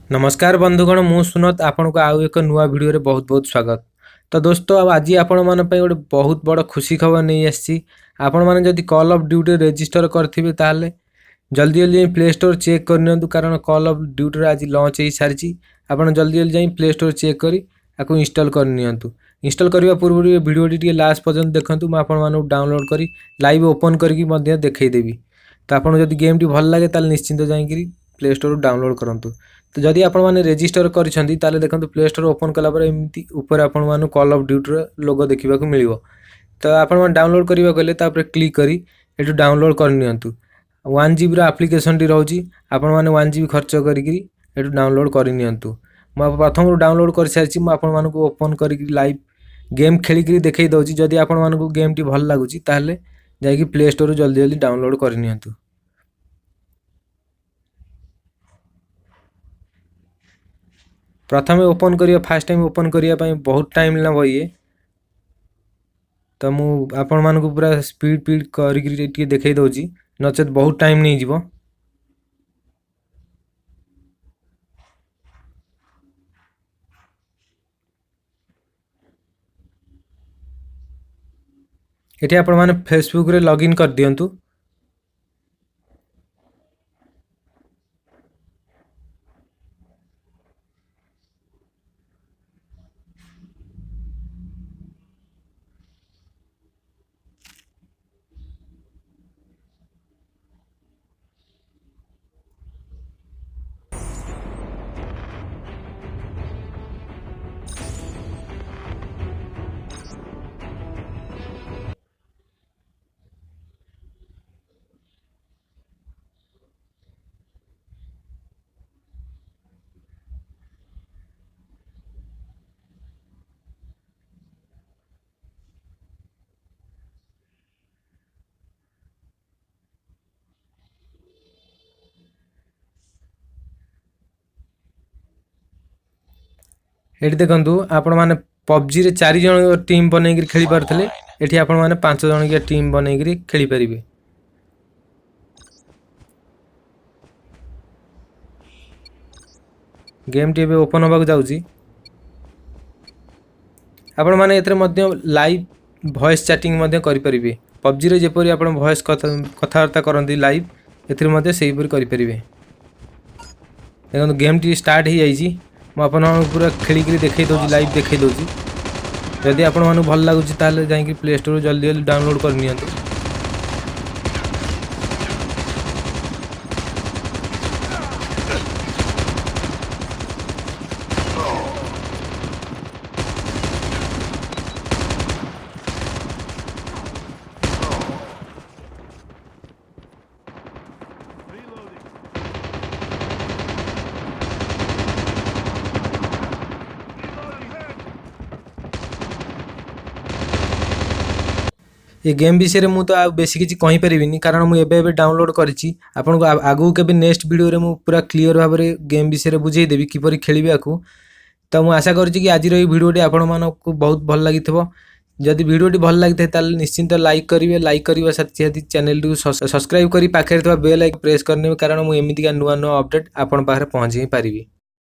नमस्कार बंधुगण मु सुनत आपण को आउ एक नुआ वीडियो बहुत बहुत स्वागत। तो दोस्तों आज आपण मान गोटे बहुत बड़ खुशी खबर नहीं आसी। आपण मैंने जदि कॉल ऑफ ड्यूटी रजिस्टर करेंगे ताले जल्दी जल्दी प्ले स्टोर चेक करनी कारण कॉल ऑफ ड्यूटी आज लॉन्च हो सारी। आप जल्दी जल्दी जाई प्ले स्टोर चेक करी आपको इंस्टॉल करनी इंस्टॉल करने पूर्व वीडियो लास्ट पर्यंत देखूँ मुझे आपको डाउनलोड करी लाइव ओपन करके देखईदेवी। तो आपको जब गेम टी भल लगे ताल निश्चिंत जाकि प्ले स्टोर डाउनलोड करूँ। तो जदि आपण मैंने रजिस्टर करिसेंती ताले देखंतु प्ले स्टोर ओपन कला पर एमती ऊपर आपण मानु कॉल ऑफ ड्यूटी लोगो देखिबा को मिलिवो। तो आपण मन डाउनलोड करिबा गले तापर क्लिक करी एटू डाउनलोड कर नियंतु। 1 GB रो एप्लीकेशन टी रहउची आपण माने 1 GB खर्च करिकरी एटू डाउनलोड करि नियंतु। म प्रथम डाउनलोड कर सारची म आपण मानु को ओपन करिकरी लाइव गेम खेलिकरी देखै दउची। जदि आपण मानु को गेम टी भल लागुची ताले जाई प्ले स्टोर जल्दी जल्दी डाउनलोड कर नियंतु। प्रथम ओपन करिया फास्ट टाइम ओपन करिया बहुत टाइम ना ये। तो मु आपण मान को पूरा स्पीड कर देखई दउची नचेत बहुत टाइम नहीं जीवो। एठी आपण माने फेसबुक रे लॉगिन कर दियंतु। एठी देखंतु आपण माने पबजी रे 4 जण टीम बनेगिरी खेली पारथले। एठी आपण माने 5 जण के टीम बनेगिरी खेली परिबे। गेम टी एबे ओपन होबाक जाउची। आपण माने एतरे मध्य लाइव वॉइस चैटिंग मध्य करि परिबे। पबजी रे जेपरि आपण वॉइस कथावार्ता करंती लाइव एतरे मध्य सेही परि करि परिबे। देखंतु गेम टी स्टार्ट ही जाईची। म आपण पूरा खेलिकरी देखई दउची लाइव देखई दउची। जदि आपण मानु भल लागुची ताले जाई प्ले स्टोर जल्दी जल्दी डाउनलोड कर नियंतु। ये गेम विषय में तो बेसी किसी कहि परिबिनी कारण मु एबे डाउनलोड करिछि। आपन को आगु के नेक्स्ट वीडियो रे मु पूरा क्लियर भाव में गेम विषय बुझे देबी किपरि खेलिबे आकु। तो मु आशा करछि कि आज रो वीडियो आपण मानको बहुत भल लागिथबो। जदि वीडियो टी भल लागिथे ताले निश्चिंत लाइक करिवे। लाइक करिवा साथी साथी चैनल को सब्सक्राइब करी पाखरे थवा बेल आइकन प्रेस करने कारण मु एमितिका नुआ नुआ अपडेट आपण पाखरे पहुंची पारिबी।